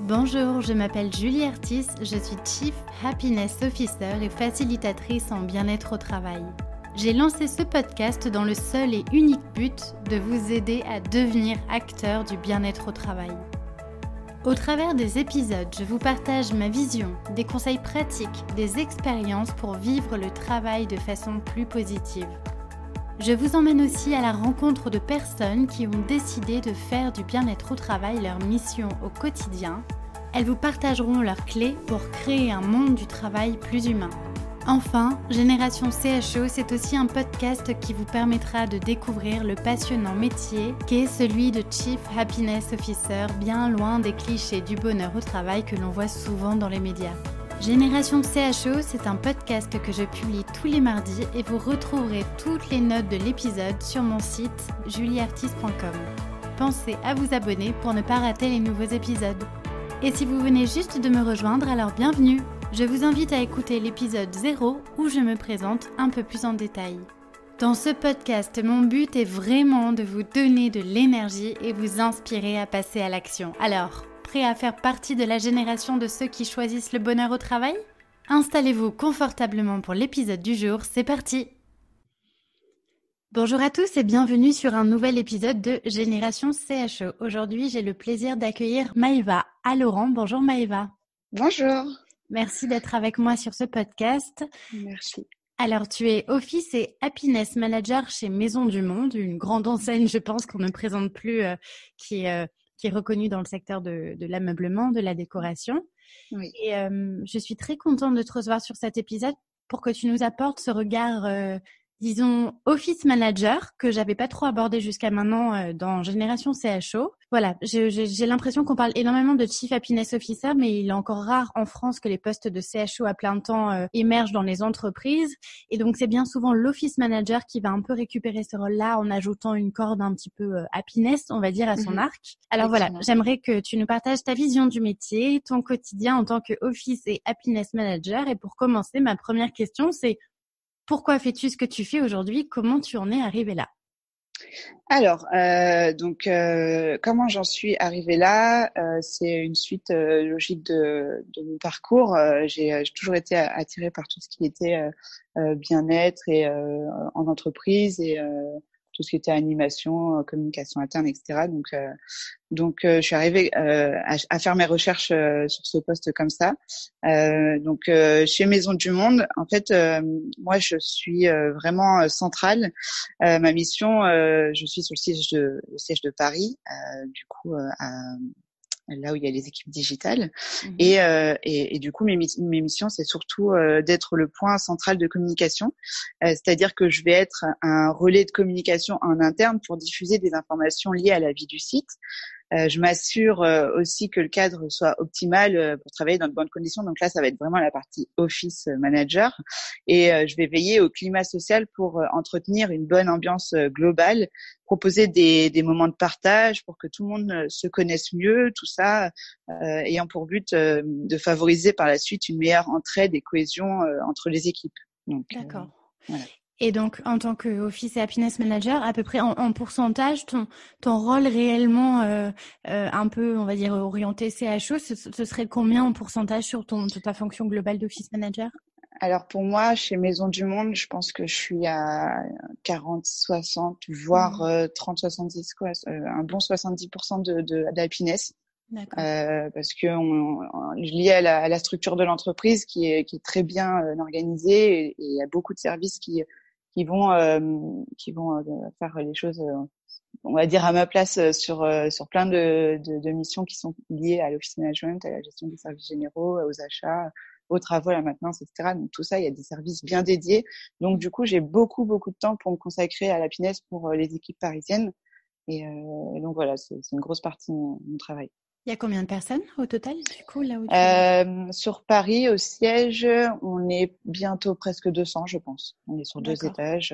Bonjour, je m'appelle Julie Artis, je suis Chief Happiness Officer et facilitatrice en bien-être au travail. J'ai lancé ce podcast dans le seul et unique but de vous aider à devenir acteur du bien-être au travail. Au travers des épisodes, je vous partage ma vision, des conseils pratiques, des expériences pour vivre le travail de façon plus positive. Je vous emmène aussi à la rencontre de personnes qui ont décidé de faire du bien-être au travail leur mission au quotidien. Elles vous partageront leurs clés pour créer un monde du travail plus humain. Enfin, Génération CHO, c'est aussi un podcast qui vous permettra de découvrir le passionnant métier qu'est celui de Chief Happiness Officer, bien loin des clichés du bonheur au travail que l'on voit souvent dans les médias. Génération CHO, c'est un podcast que je publie tous les mardis et vous retrouverez toutes les notes de l'épisode sur mon site julieartis.com. Pensez à vous abonner pour ne pas rater les nouveaux épisodes. Et si vous venez juste de me rejoindre, alors bienvenue! Je vous invite à écouter l'épisode 0 où je me présente un peu plus en détail. Dans ce podcast, mon but est vraiment de vous donner de l'énergie et vous inspirer à passer à l'action. Alors, prêt à faire partie de la génération de ceux qui choisissent le bonheur au travail ? Installez-vous confortablement pour l'épisode du jour, c'est parti ! Bonjour à tous et bienvenue sur un nouvel épisode de Génération CHO. Aujourd'hui, j'ai le plaisir d'accueillir Maëva Aloran. Bonjour Maëva. Bonjour. Merci d'être avec moi sur ce podcast. Merci. Alors, tu es Office et Happiness Manager chez Maison du Monde, une grande enseigne, je pense, qu'on ne présente plus, qui est reconnue dans le secteur de l'ameublement, de la décoration. Oui. Et je suis très contente de te recevoir sur cet épisode pour que tu nous apportes ce regard, disons, Office Manager, que j'avais pas trop abordé jusqu'à maintenant dans Génération CHO. Voilà, j'ai l'impression qu'on parle énormément de Chief Happiness Officer, mais il est encore rare en France que les postes de CHO à plein temps émergent dans les entreprises. Et donc, c'est bien souvent l'Office Manager qui va un peu récupérer ce rôle-là en ajoutant une corde un petit peu happiness, on va dire, à son arc. Alors voilà, j'aimerais que tu nous partages ta vision du métier, ton quotidien en tant que Office et Happiness Manager. Et pour commencer, ma première question, c'est pourquoi fais-tu ce que tu fais aujourd'hui? Comment tu en es arrivé là? Alors, comment j'en suis arrivée là? C'est une suite logique de mon parcours. J'ai toujours été attirée par tout ce qui était bien-être et en entreprise et tout ce qui était animation, communication interne, etc. Donc, je suis arrivée à faire mes recherches sur ce poste comme ça. Chez Maison du Monde, en fait, moi, je suis vraiment centrale. Ma mission, je suis sur le siège de Paris, là où il y a les équipes digitales. Et du coup, mes missions, c'est surtout d'être le point central de communication. C'est-à-dire que je vais être un relais de communication en interne pour diffuser des informations liées à la vie du site. Je m'assure aussi que le cadre soit optimal pour travailler dans de bonnes conditions. Donc là, ça va être vraiment la partie Office Manager. Et je vais veiller au climat social pour entretenir une bonne ambiance globale, proposer des moments de partage pour que tout le monde se connaisse mieux, tout ça ayant pour but de favoriser par la suite une meilleure entraide et cohésion entre les équipes. Donc, d'accord. Voilà. Et donc, en tant que Office et Happiness Manager, à peu près en pourcentage, ton rôle réellement un peu, on va dire, orienté CHO, ce serait combien en pourcentage sur ta fonction globale d'Office Manager? Alors pour moi, chez Maison du Monde, je pense que je suis à 40-60, voire 30-70, quoi, un bon 70% d'happiness. D'accord. Parce que lié à la structure de l'entreprise qui est très bien organisée et il y a beaucoup de services qui vont faire les choses on va dire à ma place sur plein de missions qui sont liées à l'office management, à la gestion des services généraux, aux achats, aux travaux, à la maintenance, etc. Donc tout ça, il y a des services bien dédiés. Donc du coup, j'ai beaucoup de temps pour me consacrer à l'happiness pour les équipes parisiennes. Et donc voilà, c'est une grosse partie de mon travail. Il y a combien de personnes au total, du coup, là où tu es? Sur Paris, au siège, on est bientôt presque 200, je pense. On est sur 2 étages.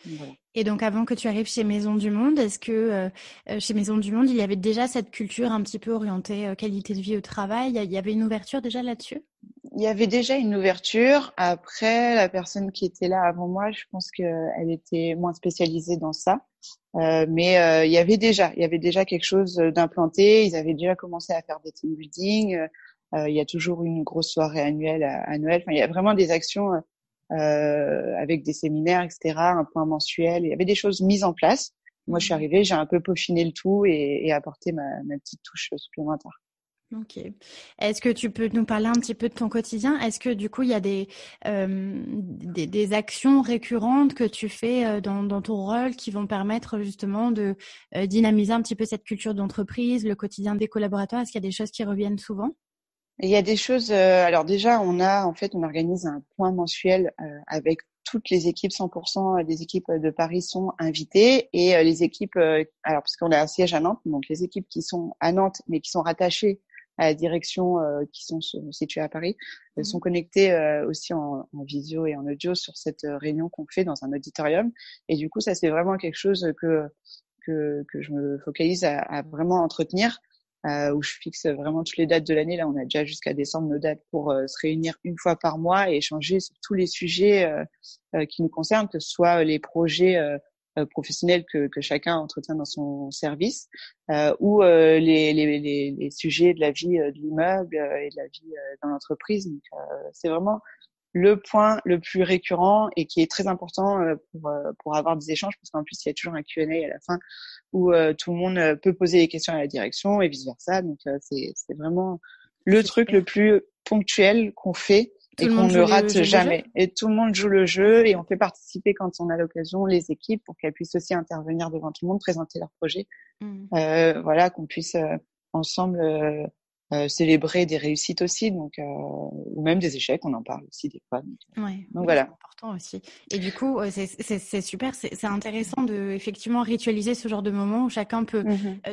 Voilà. Et donc, avant que tu arrives chez Maison du Monde, est-ce que chez Maison du Monde, il y avait déjà cette culture un petit peu orientée qualité de vie au travail? Il y avait une ouverture déjà là-dessus? il y avait déjà une ouverture. Après, la personne qui était là avant moi, je pense qu'elle était moins spécialisée dans ça. Mais il y avait déjà quelque chose d'implanté. Ils avaient déjà commencé à faire des team building. Il y a toujours une grosse soirée annuelle à Noël. Enfin, il y a vraiment des actions avec des séminaires, etc. Un point mensuel. Il y avait des choses mises en place. Moi, je suis arrivée, j'ai un peu peaufiné le tout et apporté ma petite touche supplémentaire. Ok. Est-ce que tu peux nous parler un petit peu de ton quotidien? Est-ce que du coup, il y a des actions récurrentes que tu fais dans ton rôle qui vont permettre justement de dynamiser un petit peu cette culture d'entreprise, le quotidien des collaborateurs? Est-ce qu'il y a des choses qui reviennent souvent? Et il y a des choses. Alors déjà, on organise un point mensuel avec toutes les équipes, 100% des équipes de Paris sont invitées et les équipes. Alors parce qu'on a un siège à Nantes, donc les équipes qui sont à Nantes mais qui sont rattachées à la direction qui sont situées à Paris sont connectées aussi en visio et en audio sur cette réunion qu'on fait dans un auditorium. Et du coup, ça c'est vraiment quelque chose que je me focalise à vraiment entretenir. Où je fixe vraiment toutes les dates de l'année. Là, on a déjà jusqu'à décembre nos dates pour se réunir une fois par mois et échanger sur tous les sujets qui nous concernent, que ce soit les projets professionnels que chacun entretient dans son service ou les sujets de la vie de l'immeuble et de la vie dans l'entreprise. Donc, c'est vraiment le point le plus récurrent et qui est très important pour avoir des échanges, parce qu'en plus, il y a toujours un Q&A à la fin où tout le monde peut poser des questions à la direction et vice-versa. Donc, c'est vraiment le truc le plus ponctuel qu'on fait et qu'on ne rate jamais. Et tout le monde joue le jeu et on fait participer quand on a l'occasion les équipes pour qu'elles puissent aussi intervenir devant tout le monde, présenter leur projet. Voilà, qu'on puisse ensemble célébrer des réussites aussi, donc ou même des échecs, on en parle aussi des fois. Donc voilà. C'est important aussi. Et du coup, c'est super, c'est intéressant de effectivement ritualiser ce genre de moment où chacun peut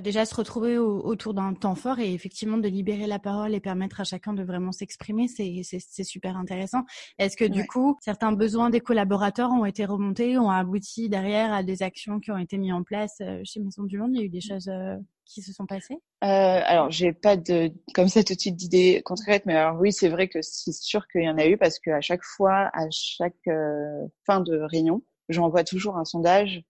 déjà se retrouver autour d'un temps fort et effectivement de libérer la parole et permettre à chacun de vraiment s'exprimer. C'est super intéressant. Est-ce que du coup, certains besoins des collaborateurs ont été remontés, ont abouti derrière à des actions qui ont été mises en place chez Maison du Monde? Il y a eu des choses qui se sont passées? Alors, j'ai pas comme ça tout de suite d'idées concrètes, mais alors oui, c'est vrai que c'est sûr qu'il y en a eu parce qu'à chaque fois, à chaque fin de réunion, j'envoie toujours un sondage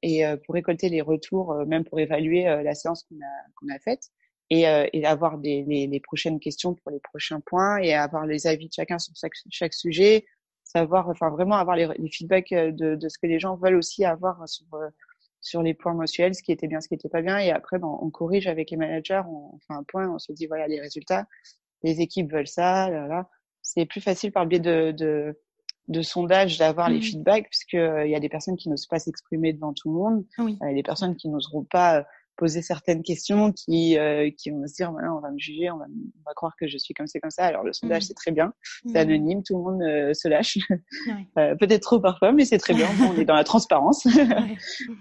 et pour récolter les retours, même pour évaluer la séance qu'on a faite et avoir les prochaines questions pour les prochains points et avoir les avis de chacun sur chaque sujet, vraiment avoir les feedbacks de ce que les gens veulent aussi avoir sur les points mensuels, ce qui était bien, ce qui était pas bien. Et après, on corrige avec les managers, on fait un point, on se dit, voilà, les résultats, les équipes veulent ça, là. C'est plus facile par le biais de sondages d'avoir les feedbacks, puisque il y a des personnes qui n'osent pas s'exprimer devant tout le monde. Des personnes qui n'oseront pas poser certaines questions, qui vont se dire, voilà, on va me juger, on va croire que je suis comme c'est comme ça. Alors, le sondage, c'est très bien. C'est anonyme, tout le monde se lâche. Peut-être trop parfois, mais c'est très bien. Bon, on est dans la transparence.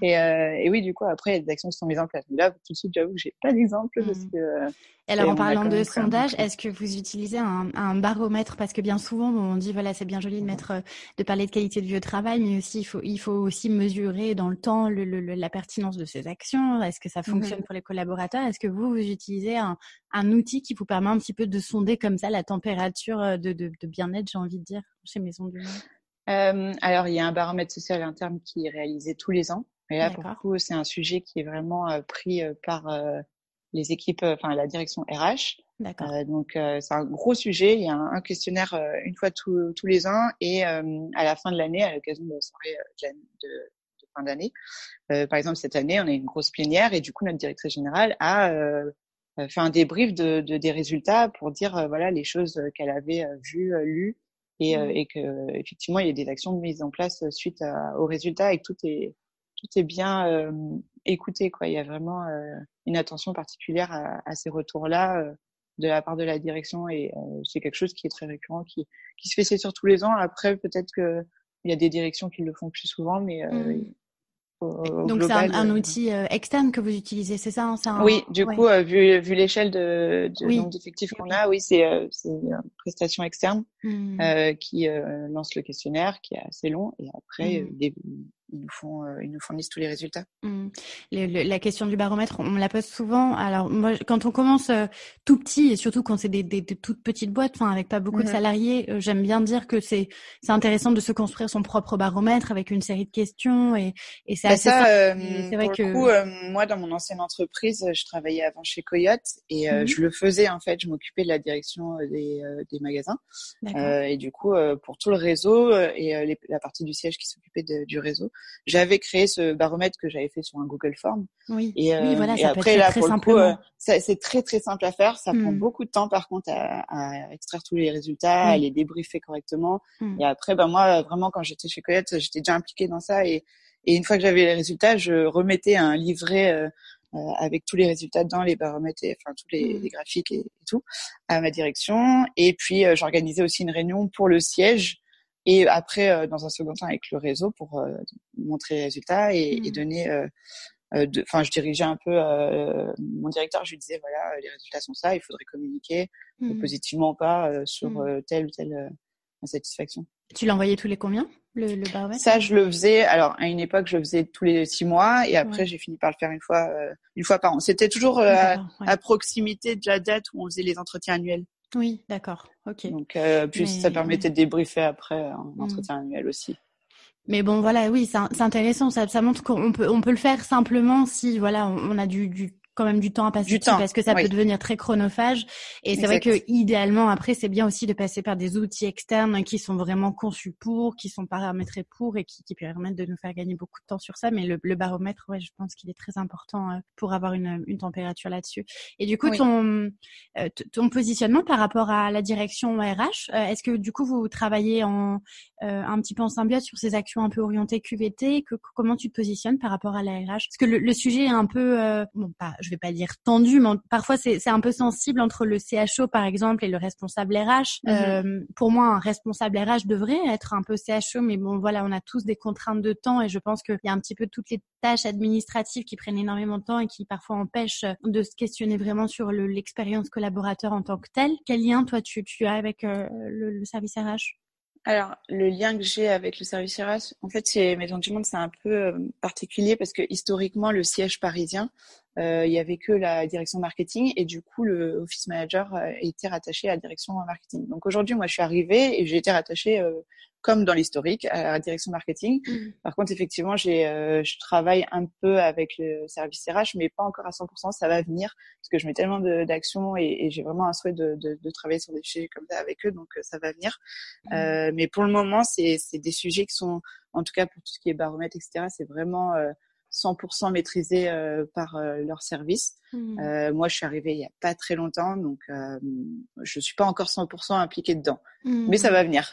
Et oui, du coup, après, il y a des actions qui sont mises en place. Mais là, tout de suite, j'avoue que j'ai pas d'exemple parce que. Alors, en parlant de sondage, est-ce que vous utilisez un baromètre? Parce que bien souvent, on dit, voilà, c'est bien joli de parler de qualité de vie au travail, mais aussi, il faut aussi mesurer dans le temps la pertinence de ces actions. Est-ce que ça fonctionne pour les collaborateurs? Est-ce que vous utilisez un outil qui vous permet un petit peu de sonder comme ça la température de bien-être, j'ai envie de dire, chez Maison du Monde? Alors, il y a un baromètre social interne qui est réalisé tous les ans. Et là, pour le coup, c'est un sujet qui est vraiment pris par les équipes, la direction RH. Donc, c'est un gros sujet. Il y a un questionnaire une fois tous les ans et à la fin de l'année, à l'occasion de la soirée de fin d'année. Par exemple, cette année, on a une grosse plénière et du coup, notre directrice générale a fait un débrief des résultats pour dire voilà les choses qu'elle avait vues, lues et que effectivement, il y a des actions mises en place suite aux résultats et que tout est bien écouté, quoi. Il y a vraiment une attention particulière à ces retours-là de la part de la direction et c'est quelque chose qui est très récurrent, qui se fait c'est sur tous les ans. Après, peut-être que il y a des directions qui le font plus souvent, mais donc global, c'est un outil externe que vous utilisez, c'est ça, hein, Oui, du coup, vu l'échelle de nombre d'effectifs qu'on a, oui, c'est une prestation externe qui lance le questionnaire, qui est assez long, et après ils nous fournissent tous les résultats. La question du baromètre, on me la pose souvent. Alors moi, quand on commence tout petit et surtout quand c'est des toutes petites boîtes, enfin avec pas beaucoup de salariés, j'aime bien dire que c'est intéressant de se construire son propre baromètre avec une série de questions et c'est assez simple. C'est vrai que moi, dans mon ancienne entreprise, je travaillais avant chez Coyote et je le faisais en fait. Je m'occupais de la direction des magasins et du coup pour tout le réseau et la partie du siège qui s'occupait du réseau, j'avais créé ce baromètre que j'avais fait sur un Google Form. Oui, voilà, ça peut être très simplement. C'est très très simple à faire. Ça prend beaucoup de temps par contre à extraire tous les résultats, à les débriefer correctement. Et après, moi vraiment quand j'étais chez Coyote, j'étais déjà impliquée dans ça et une fois que j'avais les résultats, je remettais un livret avec tous les résultats dedans, les baromètres, enfin tous les graphiques et tout, à ma direction. Et puis j'organisais aussi une réunion pour le siège. Et après, dans un second temps, avec le réseau pour montrer les résultats et donner. Je dirigeais un peu mon directeur. Je lui disais voilà, les résultats sont ça, il faudrait communiquer positivement ou pas sur telle ou telle insatisfaction. Tu l'envoyais tous les combien le baromètre? Ça, je le faisais. Alors à une époque, je le faisais tous les 6 mois et après j'ai fini par le faire une fois par an. C'était toujours à proximité de la date où on faisait les entretiens annuels. Oui, d'accord, ok. Donc, ça permettait de débriefer après un entretien annuel aussi. Mais bon, voilà, oui, c'est intéressant. Ça montre qu'on peut le faire simplement si, voilà, on a quand même du temps à passer dessus parce que ça peut devenir très chronophage. Et c'est vrai que idéalement, après, c'est bien aussi de passer par des outils externes qui sont vraiment conçus qui sont paramétrés pour et qui permettent de nous faire gagner beaucoup de temps sur ça. Mais le baromètre, je pense qu'il est très important pour avoir une température là-dessus. Et du coup, ton positionnement par rapport à la direction RH, est-ce que du coup, vous travaillez un petit peu en symbiose sur ces actions un peu orientées QVT? Comment tu te positionnes par rapport à la RH? Parce que le sujet est un peu, je vais pas dire tendu, mais parfois c'est un peu sensible entre le CHO par exemple et le responsable RH. Pour moi, un responsable RH devrait être un peu CHO, mais bon voilà, on a tous des contraintes de temps et je pense qu'il y a un petit peu toutes les tâches administratives qui prennent énormément de temps et qui parfois empêchent de se questionner vraiment sur l'expérience collaborateur en tant que telle. Quel lien toi tu as avec le service RH? Alors, le lien que j'ai avec le service RH, en fait, chez Maisons du Monde, c'est un peu particulier parce que historiquement, le siège parisien, il y avait que la direction marketing et du coup, le office manager était rattaché à la direction marketing. Donc aujourd'hui, moi, je suis arrivée et j'ai été rattachée, comme dans l'historique, à la direction marketing. Par contre, effectivement, je travaille un peu avec le service RH, mais pas encore à 100%. Ça va venir parce que je mets tellement d'actions et j'ai vraiment un souhait de travailler sur des sujets comme ça avec eux, donc ça va venir. Mais pour le moment, c'est des sujets qui sont, en tout cas pour tout ce qui est baromètre, etc., c'est vraiment 100% maîtrisé par leur service. Moi, je suis arrivée il y a pas très longtemps, donc je suis pas encore 100% impliquée dedans, mais ça va venir.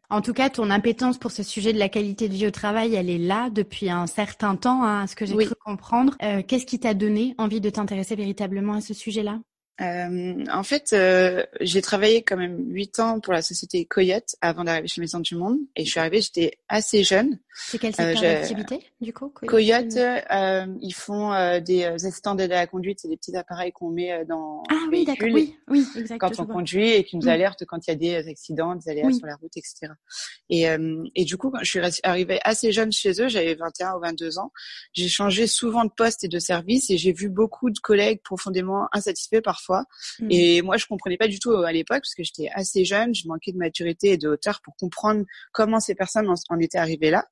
En tout cas, ton appétence pour ce sujet de la qualité de vie au travail, elle est là depuis un certain temps, à ce que j'ai cru comprendre. Qu'est-ce qui t'a donné envie de t'intéresser véritablement à ce sujet-là? En fait, j'ai travaillé quand même 8 ans pour la société Coyote avant d'arriver chez Maisons du Monde. Et je suis arrivée, j'étais assez jeune. C'est quel secteur d'activité, du coup? Coyote, ils font des assistants d'aide à la conduite. C'est des petits appareils qu'on met dans le véhicule. Oui, exact. Quand on conduit et qui nous alertent quand il y a des accidents, des aléas sur la route, etc. Et du coup, quand je suis arrivée assez jeune chez eux, j'avais 21 ou 22 ans. J'ai changé souvent de poste et de service et j'ai vu beaucoup de collègues profondément insatisfaits parfois. Et moi, je comprenais pas du tout à l'époque parce que j'étais assez jeune, je manquais de maturité et de hauteur pour comprendre comment ces personnes en étaient arrivées là.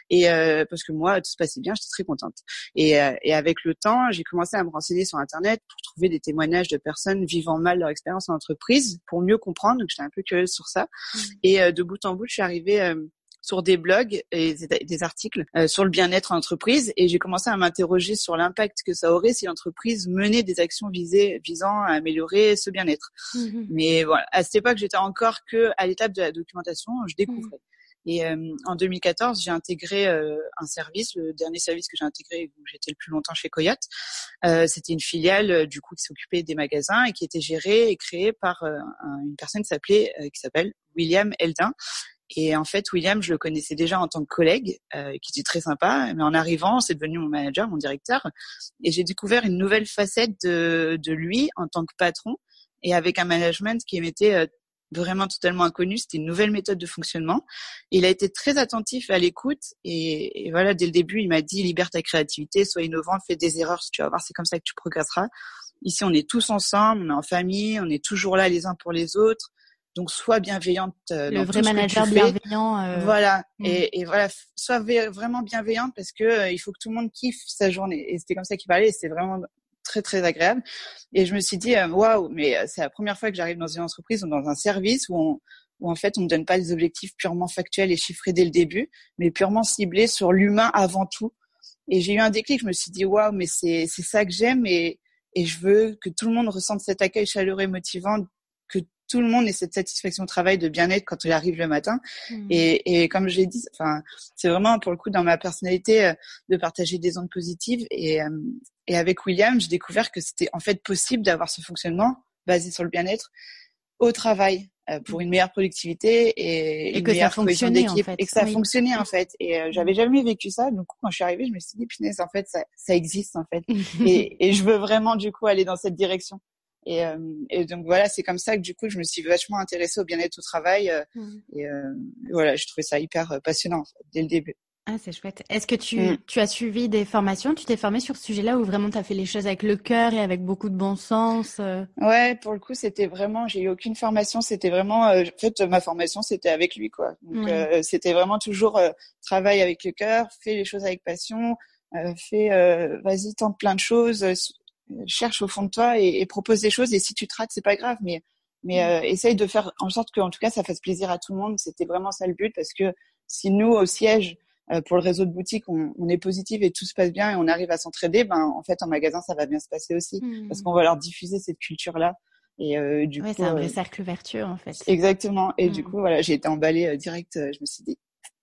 Et parce que moi, tout se passait bien, j'étais très contente. Et avec le temps, j'ai commencé à me renseigner sur Internet pour trouver des témoignages de personnes vivant mal leur expérience en entreprise pour mieux comprendre. Donc, j'étais un peu curieuse sur ça. Et de bout en bout, je suis arrivée sur des blogs et des articles sur le bien-être en entreprise et j'ai commencé à m'interroger sur l'impact que ça aurait si l'entreprise menait des actions visant à améliorer ce bien-être. Mais voilà, à cette époque, j'étais encore que à l'étape de la documentation, je découvrais. Et en 2014, j'ai intégré un service, le dernier service que j'ai intégré où j'étais le plus longtemps chez Coyote. C'était une filiale du coup qui s'occupait des magasins et qui était gérée et créée par une personne qui s'appelle William Eldin. Et en fait, William, je le connaissais déjà en tant que collègue, qui était très sympa. Mais en arrivant, c'est devenu mon manager, mon directeur. Et j'ai découvert une nouvelle facette de lui en tant que patron et avec un management qui mettait vraiment totalement inconnu. C'était une nouvelle méthode de fonctionnement. Il a été très attentif à l'écoute et voilà, dès le début, il m'a dit libère ta créativité, sois innovant, fais des erreurs, tu vas voir, c'est comme ça que tu progresseras. Ici, on est tous ensemble, on est en famille, on est toujours là les uns pour les autres. Donc, sois bienveillante dans tout ce que tu fais. Le vrai manager bienveillant. Voilà. Et voilà, sois vraiment bienveillante parce que il faut que tout le monde kiffe sa journée. Et c'était comme ça qu'il parlait et c'était vraiment très, très agréable. Et je me suis dit, waouh, mais c'est la première fois que j'arrive dans une entreprise ou dans un service où en fait, on me donne pas des objectifs purement factuels et chiffrés dès le début, mais purement ciblés sur l'humain avant tout. Et j'ai eu un déclic, je me suis dit, waouh, mais c'est ça que j'aime et je veux que tout le monde ressente cet accueil chaleureux et motivant, que tout le monde ait cette satisfaction au travail, de bien-être quand il arrive le matin. Et comme j'ai dit, enfin, c'est vraiment pour le coup dans ma personnalité de partager des ondes positives. Et avec William, j'ai découvert que c'était en fait possible d'avoir ce fonctionnement basé sur le bien-être au travail pour une meilleure productivité et une meilleure cohésion d'équipe, en fait. Et que ça fonctionnait en fait. Et j'avais jamais vécu ça. Du coup, quand je suis arrivée, je me suis dit, punaise, en fait, ça existe en fait. et je veux vraiment du coup aller dans cette direction. Et donc voilà, c'est comme ça que du coup je me suis vachement intéressée au bien-être au travail et voilà, je trouvais ça hyper passionnant en fait, dès le début. Ah, c'est chouette. Est-ce que tu as suivi des formations? Tu t'es formée sur ce sujet-là ou vraiment tu as fait les choses avec le cœur et avec beaucoup de bon sens? Ouais, pour le coup, c'était vraiment, j'ai eu aucune formation, c'était vraiment, en fait, ma formation, c'était avec lui, quoi. Donc, c'était vraiment toujours travail avec le cœur, fais les choses avec passion, vas-y, tente plein de choses, cherche au fond de toi et propose des choses. Et si tu te rates, c'est pas grave, mais essaye de faire en sorte que, en tout cas, ça fasse plaisir à tout le monde. C'était vraiment ça le but, parce que si nous, au siège, pour le réseau de boutiques, on est positif et tout se passe bien et on arrive à s'entraider, en fait, en magasin, ça va bien se passer aussi, parce qu'on va leur diffuser cette culture-là. Et du coup, c'est un vrai cercle vertueux, en fait. Exactement. Et du coup, voilà, j'ai été emballée direct. Je me suis dit,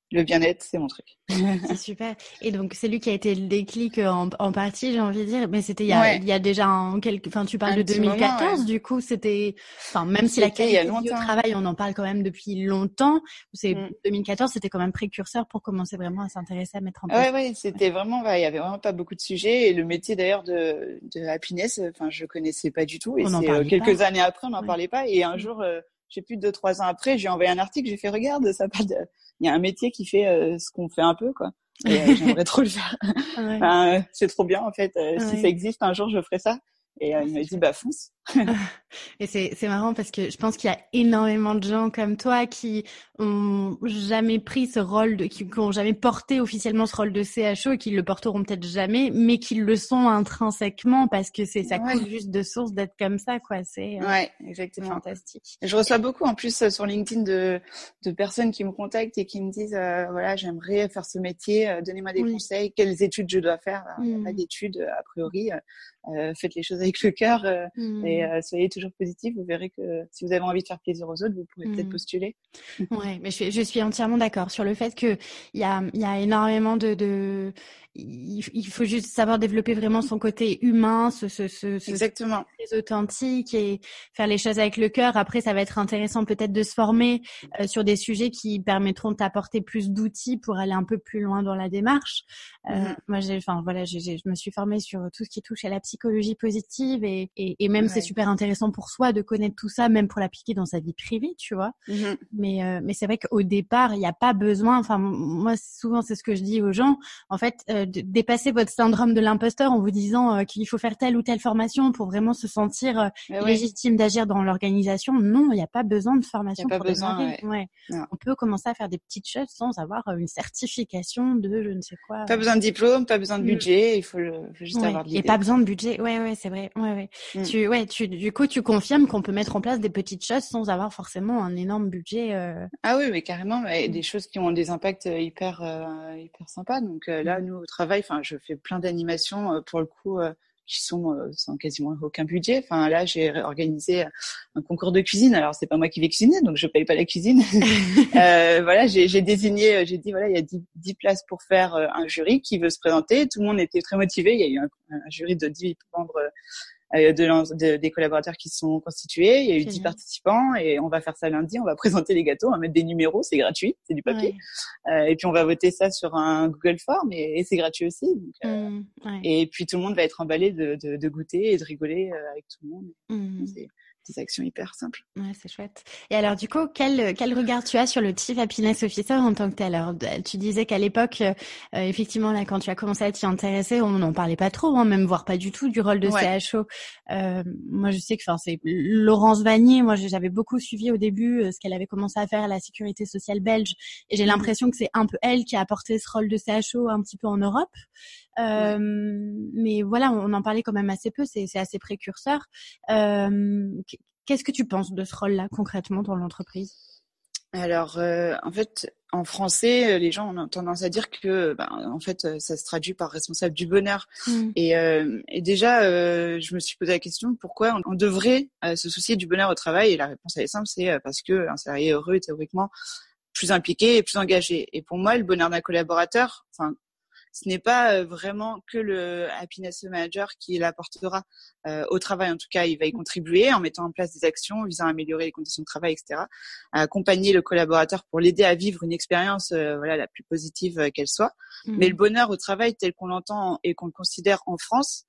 le bien-être, c'est mon truc. C'est super. Et donc, c'est lui qui a été le déclic en partie, j'ai envie de dire. Mais c'était il y a déjà enfin, tu parles de 2014, moment, du coup, c'était, enfin, même si la qualité du travail, on en parle quand même depuis longtemps. 2014, c'était quand même précurseur pour commencer vraiment à s'intéresser à mettre en place. Ouais, c'était vraiment, il y avait vraiment pas beaucoup de sujets. Et le métier d'ailleurs de Happiness, enfin, je connaissais pas du tout. Et c'est quelques années après, on n'en parlait pas. Et un jour, j'ai plus de 2-3 ans après, j'ai envoyé un article, j'ai fait, regarde, ça parle il y a un métier qui fait ce qu'on fait un peu, quoi. Et j'aimerais trop le faire. Enfin, c'est trop bien, en fait. Si ça existe, un jour, je ferai ça. Et il m'a dit, fonce. Et c'est marrant parce que je pense qu'il y a énormément de gens comme toi qui ont jamais pris ce rôle qui ont jamais porté officiellement ce rôle de CHO et qui le porteront peut-être jamais, mais qui le sont intrinsèquement parce que ça coule juste de source d'être comme ça, quoi. C'est exactement. Fantastique. Je reçois beaucoup en plus sur LinkedIn de personnes qui me contactent et qui me disent voilà, j'aimerais faire ce métier, donnez-moi des conseils, quelles études je dois faire. Il n'y a pas d'études a priori. Faites les choses avec le cœur et soyez toujours positif. Vous verrez que si vous avez envie de faire plaisir aux autres, vous pourrez peut-être postuler. Ouais, mais je suis entièrement d'accord sur le fait que il y a énormément il faut juste savoir développer vraiment son côté humain, Exactement. Très authentique et faire les choses avec le cœur. Après, ça va être intéressant peut-être de se former sur des sujets qui permettront de t'apporter plus d'outils pour aller un peu plus loin dans la démarche. Moi, je me suis formée sur tout ce qui touche à la psychologie positive et même c'est super intéressant pour soi de connaître tout ça, même pour l'appliquer dans sa vie privée, tu vois. Mais c'est vrai qu'au départ, il n'y a pas besoin. Enfin, moi, souvent, c'est ce que je dis aux gens. En fait, de dépasser votre syndrome de l'imposteur en vous disant qu'il faut faire telle ou telle formation pour vraiment se sentir légitime d'agir dans l'organisation. Non, il n'y a pas besoin de formation pour démarrer. On peut commencer à faire des petites choses sans avoir une certification de je ne sais quoi. Pas besoin de diplôme, pas besoin de budget. Il faut juste avoir de l'idée. Et pas besoin de budget. Ouais, c'est vrai. Du coup, tu confirmes qu'on peut mettre en place des petites choses sans avoir forcément un énorme budget. Ah oui, mais carrément, des choses qui ont des impacts hyper sympas. Donc là, nous au travail, enfin, je fais plein d'animations pour le coup qui sont sans quasiment aucun budget. Enfin là, j'ai organisé un concours de cuisine. Alors c'est pas moi qui vais cuisiner, donc je paye pas la cuisine. Voilà, j'ai désigné, j'ai dit voilà, il y a 10 places pour faire un jury qui veut se présenter. Tout le monde était très motivé. Il y a eu un jury de 10 membres. Des collaborateurs qui sont constitués. Il y a eu 10 participants et on va faire ça lundi. On va présenter les gâteaux, on va mettre des numéros, c'est gratuit, c'est du papier. Et puis on va voter ça sur un Google Form et c'est gratuit aussi. Donc, et puis tout le monde va être emballé de goûter et de rigoler avec tout le monde. des actions hyper simples. Ouais, c'est chouette. Et alors, du coup, quel regard tu as sur le Chief Happiness Officer en tant que tel? Alors, tu disais qu'à l'époque, effectivement, là, quand tu as commencé à t'y intéresser, on n'en parlait pas trop, hein, même voire pas du tout du rôle de Ouais. CHO. Moi, je sais que, enfin, c'est Laurence Vanier. Moi, j'avais beaucoup suivi au début ce qu'elle avait commencé à faire à la Sécurité sociale belge, et j'ai l'impression que c'est un peu elle qui a apporté ce rôle de CHO un petit peu en Europe. Ouais. Mais voilà, on en parlait quand même assez peu. C'est assez précurseur. Qu'est-ce que tu penses de ce rôle-là concrètement dans l'entreprise? Alors, en fait, en français, les gens ont tendance à dire que, en fait, ça se traduit par responsable du bonheur. Et déjà, je me suis posé la question pourquoi on devrait se soucier du bonheur au travail. Et la réponse elle est simple, c'est parce que un salarié heureux est théoriquement plus impliqué et plus engagé. Et pour moi, le bonheur d'un collaborateur, enfin, ce n'est pas vraiment que le happiness manager qui l'apportera au travail. En tout cas, il va y contribuer en mettant en place des actions visant à améliorer les conditions de travail, etc., à accompagner le collaborateur pour l'aider à vivre une expérience la plus positive qu'elle soit. Mais le bonheur au travail tel qu'on l'entend et qu'on le considère en France,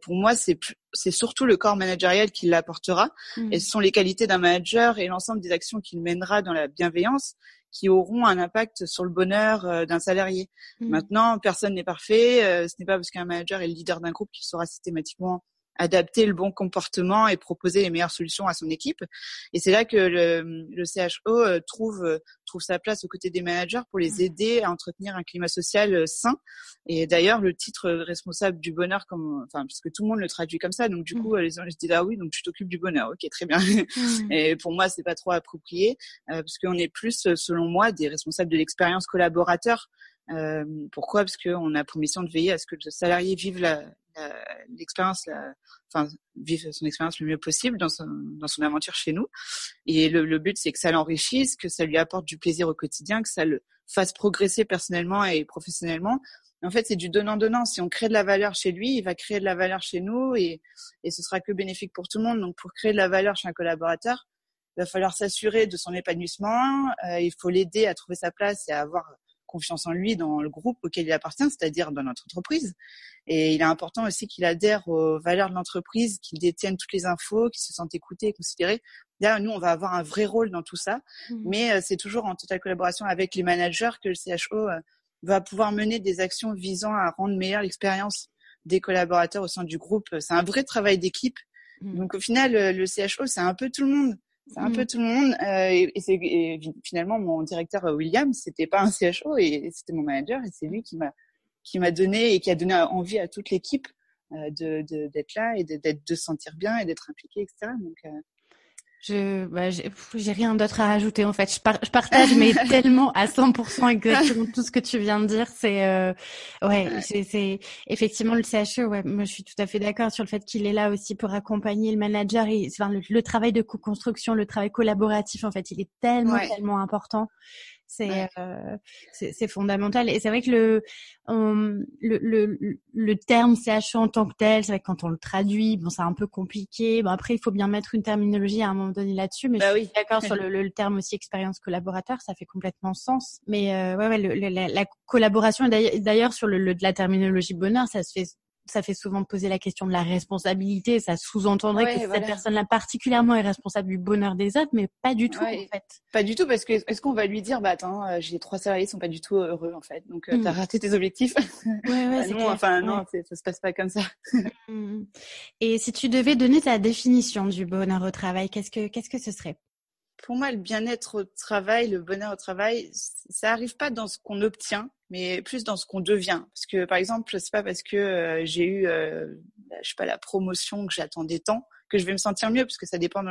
pour moi, c'est surtout le corps managérial qui l'apportera. Et ce sont les qualités d'un manager et l'ensemble des actions qu'il mènera dans la bienveillance qui auront un impact sur le bonheur d'un salarié. Maintenant, personne n'est parfait. Ce n'est pas parce qu'un manager est le leader d'un groupe qu'il saura systématiquement adapter le bon comportement et proposer les meilleures solutions à son équipe. Et c'est là que le CHO trouve sa place aux côtés des managers pour les aider à entretenir un climat social sain. Et d'ailleurs, le titre responsable du bonheur, puisque tout le monde le traduit comme ça, donc du coup, les gens se disent ah oui, donc tu t'occupes du bonheur, ok, très bien. Et pour moi, c'est pas trop approprié parce qu'on est plus, selon moi, des responsables de l'expérience collaborateur. Pourquoi? Parce qu'on a pour mission de veiller à ce que le salarié vive vive son expérience le mieux possible dans son aventure chez nous. Et le but, c'est que ça l'enrichisse, que ça lui apporte du plaisir au quotidien, que ça le fasse progresser personnellement et professionnellement. En fait, c'est du donnant-donnant. Si on crée de la valeur chez lui, il va créer de la valeur chez nous et ce sera que bénéfique pour tout le monde. Donc, pour créer de la valeur chez un collaborateur, il va falloir s'assurer de son épanouissement. Il faut l'aider à trouver sa place et à avoir confiance en lui dans le groupe auquel il appartient, c'est-à-dire dans notre entreprise. Et il est important aussi qu'il adhère aux valeurs de l'entreprise, qu'il détienne toutes les infos, qu'il se sente écouté et considéré. Là, nous, on va avoir un vrai rôle dans tout ça, mais c'est toujours en totale collaboration avec les managers que le CHO va pouvoir mener des actions visant à rendre meilleure l'expérience des collaborateurs au sein du groupe. C'est un vrai travail d'équipe. Donc, au final, le CHO, c'est un peu tout le monde. C'est un peu tout le monde. Et finalement, mon directeur William, c'était pas un CHO et c'était mon manager et c'est lui qui m'a donné et qui a donné envie à toute l'équipe d'être là et de se sentir bien et d'être impliqué, etc. Donc, j'ai rien d'autre à rajouter en fait. Je partage mais tellement à 100% exactement tout ce que tu viens de dire. C'est effectivement le CHE. Ouais, moi je suis tout à fait d'accord sur le fait qu'il est là aussi pour accompagner le manager et le travail de co-construction, le travail collaboratif en fait, il est tellement important. C'est fondamental et c'est vrai que le terme CHO en tant que tel, c'est vrai que quand on le traduit, bon c'est un peu compliqué. Bon après il faut bien mettre une terminologie à un moment donné là-dessus, mais je suis d'accord sur le terme aussi expérience collaborateur, ça fait complètement sens. Mais la collaboration d'ailleurs sur de la terminologie bonheur, ça fait souvent poser la question de la responsabilité. Ça sous-entendrait que cette personne-là particulièrement est responsable du bonheur des autres, mais pas du tout en fait. Pas du tout, parce que est-ce qu'on va lui dire attends, j'ai 3 salariés qui sont pas du tout heureux en fait, donc t'as raté tes objectifs. C'est non, clair. enfin non, ça se passe pas comme ça. Et si tu devais donner ta définition du bonheur au travail, qu'est-ce que ce serait? Pour moi, le bien-être au travail, le bonheur au travail, ça arrive pas dans ce qu'on obtient, mais plus dans ce qu'on devient. Parce que, par exemple, c'est pas parce que j'ai eu, la promotion que j'attendais tant que je vais me sentir mieux, parce que ça dépend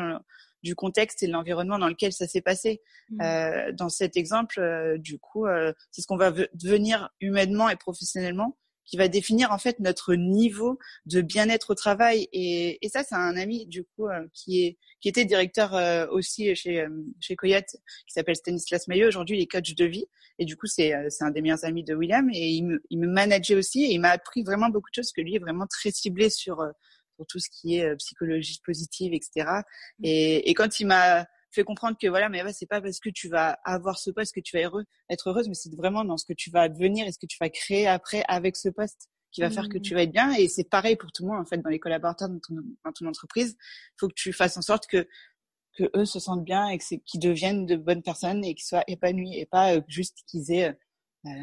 du contexte et de l'environnement dans lequel ça s'est passé. Dans cet exemple, c'est ce qu'on va devenir humainement et professionnellement qui va définir en fait notre niveau de bien-être au travail. Et ça, c'est un ami du coup qui était directeur aussi chez Coyote, qui s'appelle Stanislas Maillot. Aujourd'hui, il est coach de vie. Et du coup, c'est un des meilleurs amis de William. Et il me manageait aussi. Et il m'a appris vraiment beaucoup de choses, parce que lui est vraiment très ciblé sur tout ce qui est psychologie positive, etc. Et quand il m'a fait comprendre que mais c'est pas parce que tu vas avoir ce poste que tu vas être heureuse, mais c'est vraiment dans ce que tu vas devenir et ce que tu vas créer après avec ce poste qui va faire que tu vas être bien. Et c'est pareil pour tout le monde, en fait, dans les collaborateurs dans ton entreprise. Il faut que tu fasses en sorte que eux se sentent bien et qu'ils deviennent de bonnes personnes et qu'ils soient épanouis et pas juste qu'ils aient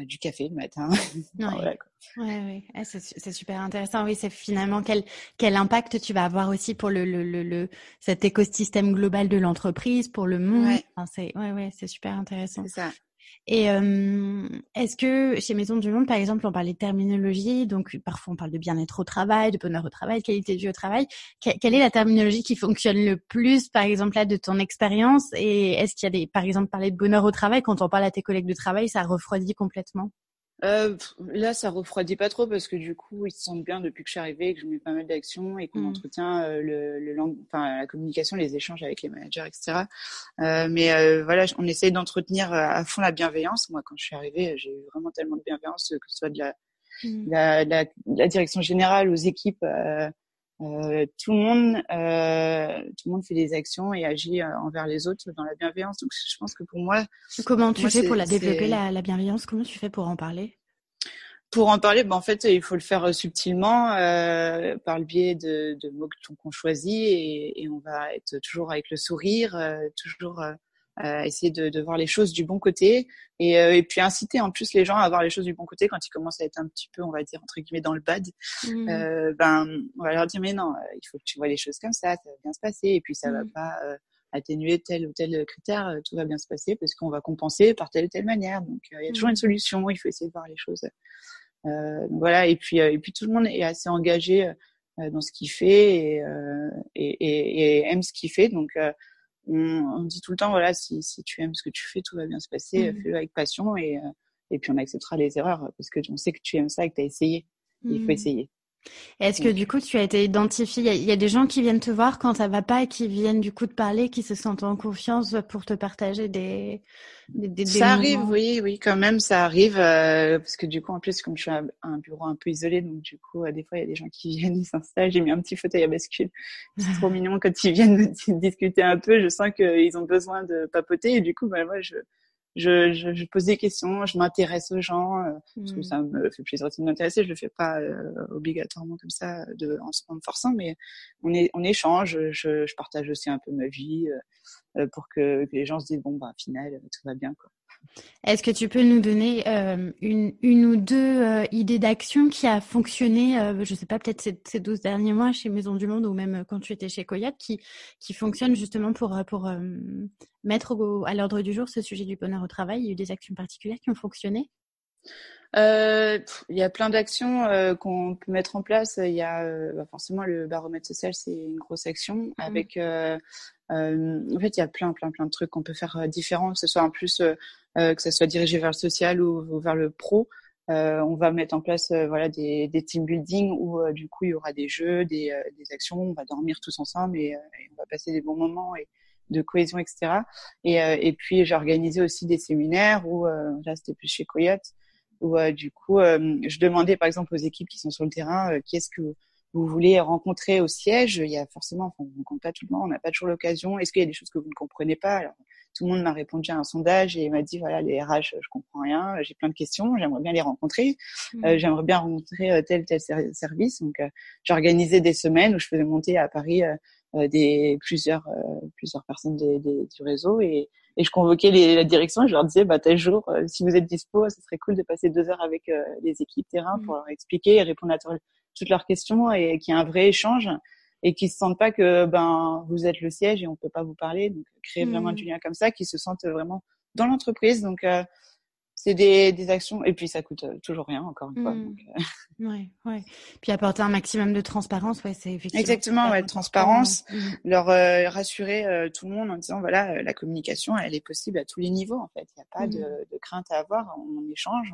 du café le matin. Enfin, voilà, quoi. Ouais. C'est super intéressant. Oui, c'est finalement quel impact tu vas avoir aussi pour cet écosystème global de l'entreprise, pour le monde. Ouais. Enfin, c'est super intéressant. C'est ça. Et est-ce que chez Maison du Monde, par exemple, on parlait de terminologie, donc parfois on parle de bien-être au travail, de bonheur au travail, de qualité de vie au travail. Quelle est la terminologie qui fonctionne le plus, par exemple, là, de ton expérience? Et est-ce qu'il y a par exemple, parler de bonheur au travail, quand on parle à tes collègues de travail, ça refroidit complètement? Là, ça refroidit pas trop parce que du coup, ils se sentent bien depuis que je suis arrivée, que je mets pas mal d'actions et qu'on entretient la communication, les échanges avec les managers, etc. Voilà, on essaye d'entretenir à fond la bienveillance. Moi, quand je suis arrivée, j'ai eu vraiment tellement de bienveillance, que ce soit de la direction générale aux équipes. Tout le monde fait des actions et agit envers les autres dans la bienveillance. Donc, je pense que pour moi, comment tu fais pour développer la bienveillance? Comment tu fais pour en parler? Pour en parler, en fait, il faut le faire subtilement, par le biais de mots qu'on choisit, et on va être toujours avec le sourire, toujours essayer de voir les choses du bon côté, et puis inciter en plus les gens à voir les choses du bon côté quand ils commencent à être un petit peu, on va dire entre guillemets, dans le bad. On va leur dire mais non, il faut que tu vois les choses comme ça va bien se passer, et puis ça va pas atténuer tel ou tel critère, tout va bien se passer parce qu'on va compenser par telle ou telle manière. Donc il y a toujours une solution, il faut essayer de voir les choses. Voilà, et puis tout le monde est assez engagé dans ce qu'il fait, et aime ce qu'il fait. Donc on dit tout le temps, voilà, si tu aimes ce que tu fais, tout va bien se passer, fais-le avec passion, et puis on acceptera les erreurs parce que on sait que tu aimes ça et que tu as essayé. Il faut essayer. Est-ce que du coup tu as été identifié? Il y a des gens qui viennent te voir quand ça va pas et qui viennent du coup te parler, qui se sentent en confiance pour te partager des ça arrive, moments. oui, quand même, ça arrive, parce que du coup, en plus, comme je suis à un bureau un peu isolé, donc du coup, des fois, il y a des gens qui viennent, ils s'installent. J'ai mis un petit fauteuil à bascule. C'est trop mignon quand ils viennent discuter un peu. Je sens qu'ils ont besoin de papoter, et du coup, moi, je pose des questions, je m'intéresse aux gens, parce que ça me fait plaisir aussi de m'intéresser. Je le fais pas obligatoirement comme ça, en me forçant, mais on échange. Je partage aussi un peu ma vie, pour que les gens se disent bon, au final, tout va bien, quoi. Est-ce que tu peux nous donner une ou deux idées d'action qui a fonctionné, je sais pas, peut-être ces 12 derniers mois chez Maison du Monde, ou même quand tu étais chez Coyote, qui fonctionnent justement pour mettre à l'ordre du jour ce sujet du bonheur au travail? Il y a eu des actions particulières qui ont fonctionné? Il y a plein d'actions qu'on peut mettre en place. Il y a forcément le baromètre social, c'est une grosse action avec en fait il y a plein de trucs qu'on peut faire différents, que ce soit en plus que ça soit dirigé vers le social ou vers le pro. On va mettre en place des team building où du coup il y aura des jeux, des actions, on va dormir tous ensemble, et on va passer des bons moments et de cohésion, etc. Et puis j'ai organisé aussi des séminaires où là c'était plus chez Coyote, où du coup je demandais par exemple aux équipes qui sont sur le terrain, qui est-ce que vous voulez rencontrer au siège. Il y a forcément, on ne rencontre pas tout le monde, on n'a pas toujours l'occasion. Est-ce qu'il y a des choses que vous ne comprenez pas? Alors, tout le monde m'a répondu à un sondage et m'a dit voilà, les RH, je comprends rien, j'ai plein de questions, j'aimerais bien les rencontrer, j'aimerais bien rencontrer tel service. Donc j'ai organisé des semaines où je faisais monter à Paris plusieurs personnes du réseau, et je convoquais la direction, et je leur disais tel jour, si vous êtes dispo, ce serait cool de passer 2 heures avec les équipes terrain pour leur expliquer et répondre à toutes leurs questions, et qu'il y ait un vrai échange, et qu'ils se sentent pas que vous êtes le siège et on peut pas vous parler. Donc créer vraiment du lien comme ça, qu'ils se sentent vraiment dans l'entreprise. Donc c'est des actions, et puis ça coûte toujours rien, encore une fois. Donc, Ouais. Puis apporter un maximum de transparence, c'est effectivement exactement, transparence, leur rassurer tout le monde en disant voilà, la communication, elle est possible à tous les niveaux, en fait. Il n'y a pas de crainte à avoir. On échange,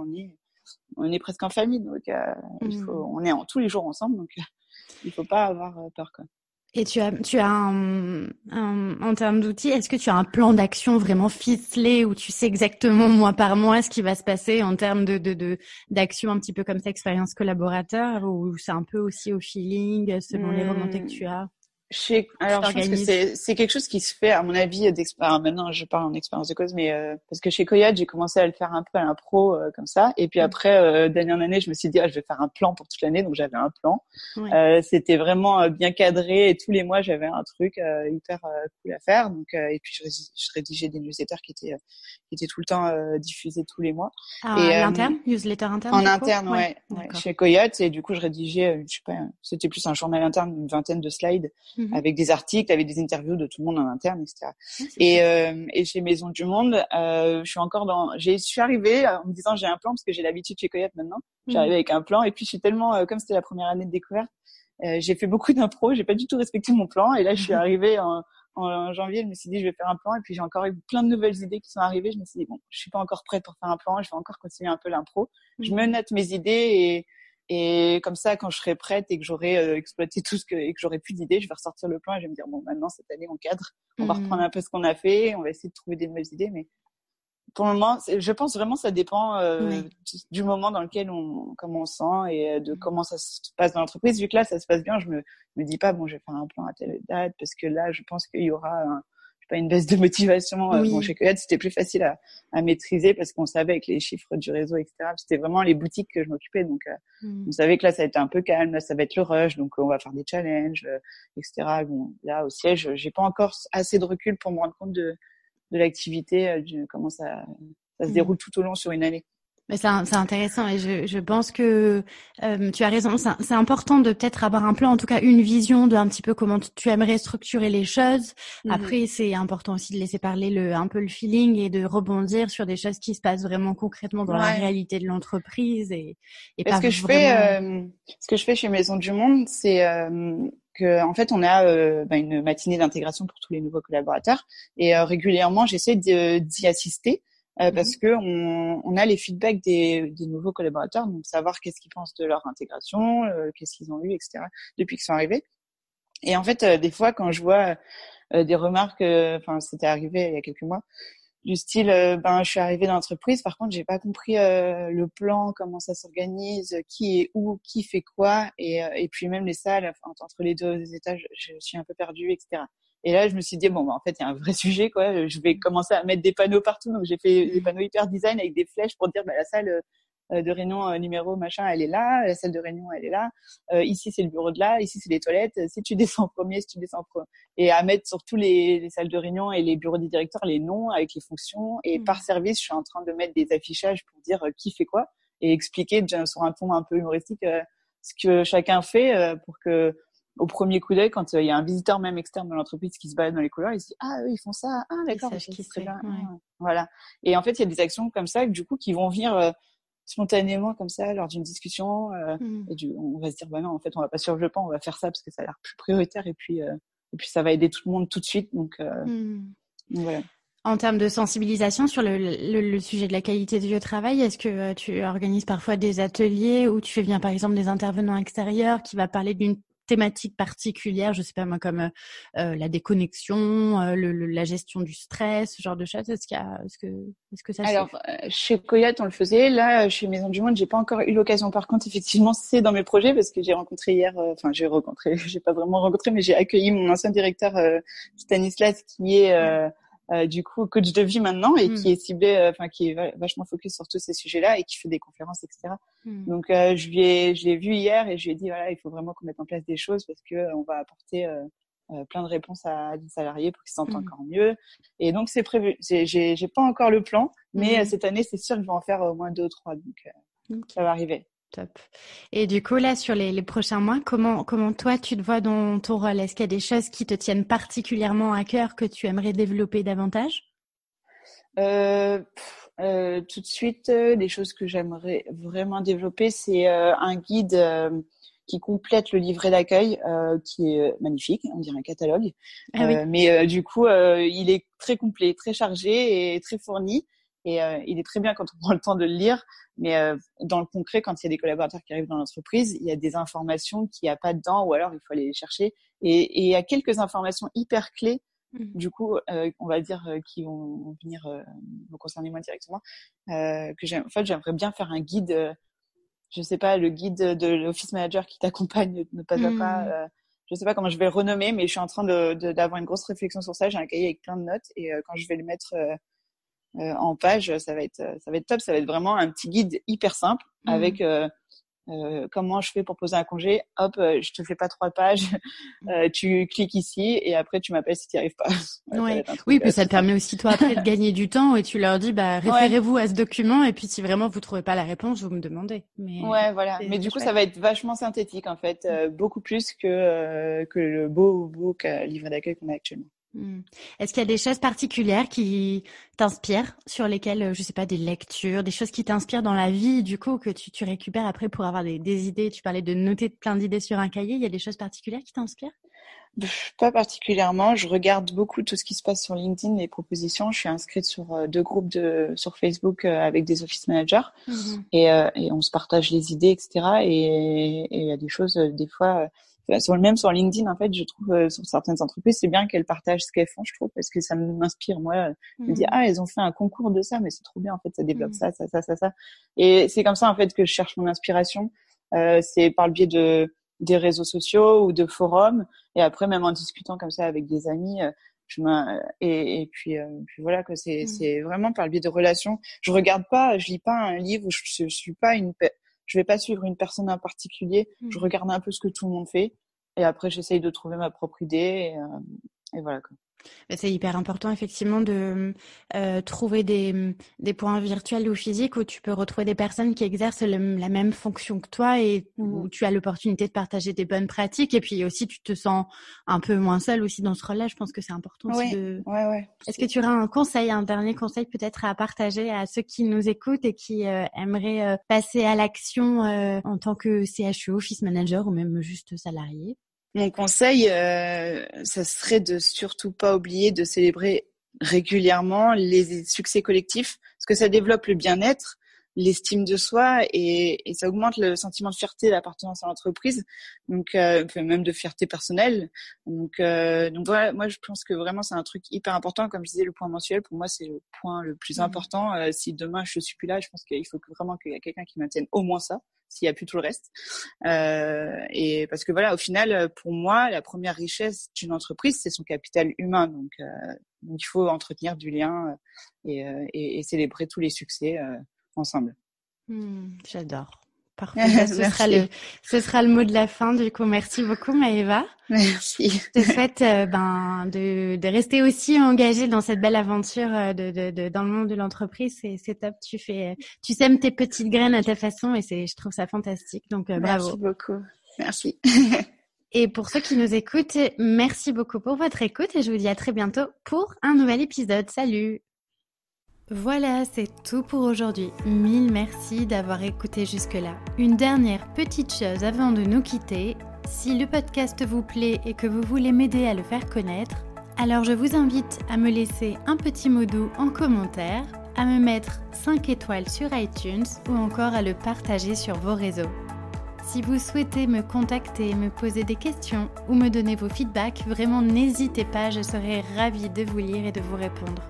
on est presque en famille, donc on est tous les jours ensemble, donc il faut pas avoir peur, quoi. Et tu as en termes d'outils, est-ce que tu as un plan d'action vraiment ficelé où tu sais exactement mois par mois ce qui va se passer en termes d'action, un petit peu comme ça, expérience collaborateur, ou c'est un peu aussi au feeling selon les remontées que tu as? Alors, je pense que c'est quelque chose qui se fait, à mon avis, maintenant, je parle en expérience de cause, mais parce que chez Coyote, j'ai commencé à le faire un peu à l'impro comme ça, et puis après, d'année en année, je me suis dit, je vais faire un plan pour toute l'année, donc j'avais un plan. Ouais. C'était vraiment bien cadré, et tous les mois, j'avais un truc hyper cool à faire. Donc, et puis je rédigeais des newsletters qui étaient tout le temps diffusés tous les mois. Et l'interne, newsletter interne. En interne, ouais, chez Coyote, et du coup, je rédigeais, je sais pas, c'était plus un journal interne, une vingtaine de slides. Avec des articles, avec des interviews de tout le monde en interne, etc. Et chez Maison du Monde, je suis arrivée en me disant j'ai un plan parce que j'ai l'habitude chez Coyote maintenant. J'arrive avec un plan et puis je suis tellement, comme c'était la première année de découverte, j'ai fait beaucoup d'impro, j'ai pas du tout respecté mon plan et là je suis arrivée en janvier, je me suis dit je vais faire un plan et puis j'ai encore eu plein de nouvelles idées qui sont arrivées. Je me suis dit bon, je suis pas encore prête pour faire un plan, je vais encore continuer un peu l'impro. Je me note mes idées et comme ça, quand je serai prête et que j'aurai exploité et que j'aurai plus d'idées, je vais ressortir le plan et je vais me dire bon, maintenant cette année on cadre, on va reprendre un peu ce qu'on a fait, on va essayer de trouver des nouvelles idées. Mais pour le moment, je pense vraiment que ça dépend du moment dans lequel comment on sent et de comment ça se passe dans l'entreprise. Vu que là, ça se passe bien, je me dis pas bon, je vais faire un plan à telle date parce que là, je pense qu'il y aura pas une baisse de motivation. Bon, chez Coyote, c'était plus facile à maîtriser parce qu'on savait avec les chiffres du réseau, etc. C'était vraiment les boutiques que je m'occupais. Donc, on savait que là, ça a été un peu calme. Là, ça va être le rush. Donc, on va faire des challenges, etc. Bon, là, au siège, j'ai pas encore assez de recul pour me rendre compte de l'activité, comment ça se déroule tout au long sur une année. Mais c'est intéressant et je pense que tu as raison. C'est important de peut-être avoir un plan, en tout cas une vision de un petit peu comment tu aimerais structurer les choses. Après, c'est important aussi de laisser parler un peu le feeling et de rebondir sur des choses qui se passent vraiment concrètement dans la réalité de l'entreprise et ce que je fais chez Maison du Monde, c'est que en fait on a une matinée d'intégration pour tous les nouveaux collaborateurs et régulièrement j'essaie d'y assister. Parce que on a les feedbacks des nouveaux collaborateurs, donc savoir qu'est-ce qu'ils pensent de leur intégration, qu'est-ce qu'ils ont eu, etc. depuis qu'ils sont arrivés. Et en fait, des fois, quand je vois des remarques, c'était arrivé il y a quelques mois, du style, je suis arrivée dans l'entreprise, par contre, j'ai pas compris le plan, comment ça s'organise, qui est où, qui fait quoi, et puis même les salles, entre les deux étages, je suis un peu perdue, etc. Et là, je me suis dit, en fait, il y a un vrai sujet, quoi. Je vais commencer à mettre des panneaux partout. Donc, j'ai fait des panneaux hyper design avec des flèches pour dire, la salle de réunion numéro machin, elle est là. La salle de réunion, elle est là. Ici, c'est le bureau de là. Ici, c'est les toilettes. Si tu descends en premier, si tu descends en premier. Et à mettre sur tous les salles de réunion et les bureaux des directeurs les noms avec les fonctions. Et par service, je suis en train de mettre des affichages pour dire qui fait quoi et expliquer déjà sur un ton un peu humoristique ce que chacun fait pour que au premier coup d'œil, quand il y a un visiteur même externe de l'entreprise qui se balade dans les couloirs, il se dit eux ils font ça, d'accord, c'est bien. Voilà. Et en fait, il y a des actions comme ça du coup qui vont venir spontanément comme ça lors d'une discussion et on va se dire non, en fait, on va pas suivre le plan, on va faire ça parce que ça a l'air plus prioritaire et puis ça va aider tout le monde tout de suite. Donc voilà. En termes de sensibilisation sur le sujet de la qualité du lieu de travail, est-ce que tu organises parfois des ateliers où tu fais venir par exemple des intervenants extérieurs qui va parler d'une thématique particulière, je sais pas moi, comme la déconnexion, la gestion du stress, ce genre de choses. Est-ce que ça se fait? Alors chez Coyote on le faisait. Là chez Maison du Monde j'ai pas encore eu l'occasion. Par contre effectivement c'est dans mes projets parce que j'ai rencontré hier. J'ai pas vraiment rencontré mais j'ai accueilli mon ancien directeur Stanislas qui est du coup coach de vie maintenant et qui est ciblé, qui est vachement focus sur tous ces sujets-là et qui fait des conférences, etc. Donc je l'ai vu hier et je lui ai dit voilà, il faut vraiment qu'on mette en place des choses parce que on va apporter plein de réponses à des salariés pour qu'ils se sentent encore mieux. Et donc c'est prévu. J'ai pas encore le plan, mais cette année c'est sûr que je vais en faire au moins 2 ou 3, donc ça va arriver. Top. Et du coup, là, sur les prochains mois, comment toi, tu te vois dans ton rôle? Est-ce qu'il y a des choses qui te tiennent particulièrement à cœur que tu aimerais développer davantage? Tout de suite, des choses que j'aimerais vraiment développer, c'est un guide qui complète le livret d'accueil, qui est magnifique, on dirait un catalogue. Mais du coup, il est très complet, très chargé et très fourni. Et il est très bien quand on prend le temps de le lire, mais dans le concret, quand il y a des collaborateurs qui arrivent dans l'entreprise, il y a des informations qu'il n'y a pas dedans, ou alors il faut aller les chercher. Et il y a quelques informations hyper clés, du coup, on va dire, qui vont venir me concerner moi directement. J'aimerais bien faire un guide, je sais pas, le guide de l'office manager qui t'accompagne de pas à pas. je sais pas comment je vais le renommer, mais je suis en train d'avoir une grosse réflexion sur ça. J'ai un cahier avec plein de notes et quand je vais le mettre en page, ça va être top. Ça va être vraiment un petit guide hyper simple avec comment je fais pour poser un congé. Hop, je te fais pas 3 pages. Tu cliques ici et après tu m'appelles si tu n'y arrives pas. Ouais. Oui, puis ça te permet aussi toi après de gagner du temps et tu leur dis référez-vous à ce document et puis si vraiment vous trouvez pas la réponse, vous me demandez. Mais ouais, voilà. Mais du coup, ça va être vachement synthétique en fait, beaucoup plus que le beau livre d'accueil qu'on a actuellement. Est-ce qu'il y a des choses particulières qui t'inspirent, sur lesquelles, je sais pas, des lectures, des choses qui t'inspirent dans la vie, du coup, que tu récupères après pour avoir des idées? Tu parlais de noter plein d'idées sur un cahier. Il y a des choses particulières qui t'inspirent? Pas particulièrement. Je regarde beaucoup tout ce qui se passe sur LinkedIn, les propositions. Je suis inscrite sur 2 groupes sur Facebook avec des office managers et on se partage les idées, etc. Et il y a des choses, des fois, même sur LinkedIn, en fait, je trouve sur certaines entreprises, c'est bien qu'elles partagent ce qu'elles font, je trouve, parce que ça m'inspire. Moi, je me dis, elles ont fait un concours de ça, mais c'est trop bien, en fait, ça développe ça. Et c'est comme ça, en fait, que je cherche mon inspiration. C'est par le biais des réseaux sociaux ou de forums, et après même en discutant comme ça avec des amis, et puis voilà que c'est vraiment par le biais de relations. Je lis pas un livre où je suis pas je vais pas suivre une personne en particulier. Je regarde un peu ce que tout le monde fait et après j'essaye de trouver ma propre idée et voilà quoi. C'est hyper important effectivement de trouver des points virtuels ou physiques où tu peux retrouver des personnes qui exercent la même fonction que toi et où tu as l'opportunité de partager des bonnes pratiques et puis aussi tu te sens un peu moins seule aussi dans ce rôle-là. Je pense que c'est important aussi Ouais. Est-ce que tu aurais un dernier conseil peut-être à partager à ceux qui nous écoutent et qui aimeraient passer à l'action en tant que CHE, office manager ou même juste salarié? Mon conseil, ça serait de surtout pas oublier de célébrer régulièrement les succès collectifs, parce que ça développe le bien-être, l'estime de soi et ça augmente le sentiment de fierté, l'appartenance à l'entreprise, donc même de fierté personnelle. Donc voilà, moi je pense que vraiment c'est un truc hyper important. Comme je disais, le point mensuel pour moi c'est le point le plus important. Si demain je suis plus là, je pense qu'il faut vraiment qu'il y ait quelqu'un qui maintienne au moins ça, s'il y a plus tout le reste. Et parce que voilà, au final, pour moi, la première richesse d'une entreprise, c'est son capital humain. Donc il faut entretenir du lien et célébrer tous les succès ensemble. J'adore. Parfait. Ce sera le mot de la fin. Du coup, merci beaucoup, Maëva. Merci. Je te souhaite de rester aussi engagée dans cette belle aventure dans le monde de l'entreprise. C'est top. Tu sèmes tes petites graines à ta façon et je trouve ça fantastique. Donc bravo. Merci beaucoup. Merci. Et pour ceux qui nous écoutent, merci beaucoup pour votre écoute et je vous dis à très bientôt pour un nouvel épisode. Salut! Voilà, c'est tout pour aujourd'hui. 1000 merci d'avoir écouté jusque-là. Une dernière petite chose avant de nous quitter. Si le podcast vous plaît et que vous voulez m'aider à le faire connaître, alors je vous invite à me laisser un petit mot doux en commentaire, à me mettre 5 étoiles sur iTunes ou encore à le partager sur vos réseaux. Si vous souhaitez me contacter, me poser des questions ou me donner vos feedbacks, vraiment n'hésitez pas, je serai ravie de vous lire et de vous répondre.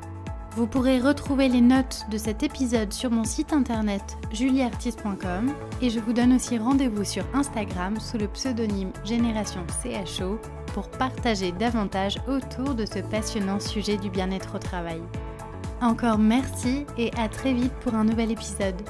Vous pourrez retrouver les notes de cet épisode sur mon site internet julieartiste.com et je vous donne aussi rendez-vous sur Instagram sous le pseudonyme Génération CHO pour partager davantage autour de ce passionnant sujet du bien-être au travail. Encore merci et à très vite pour un nouvel épisode.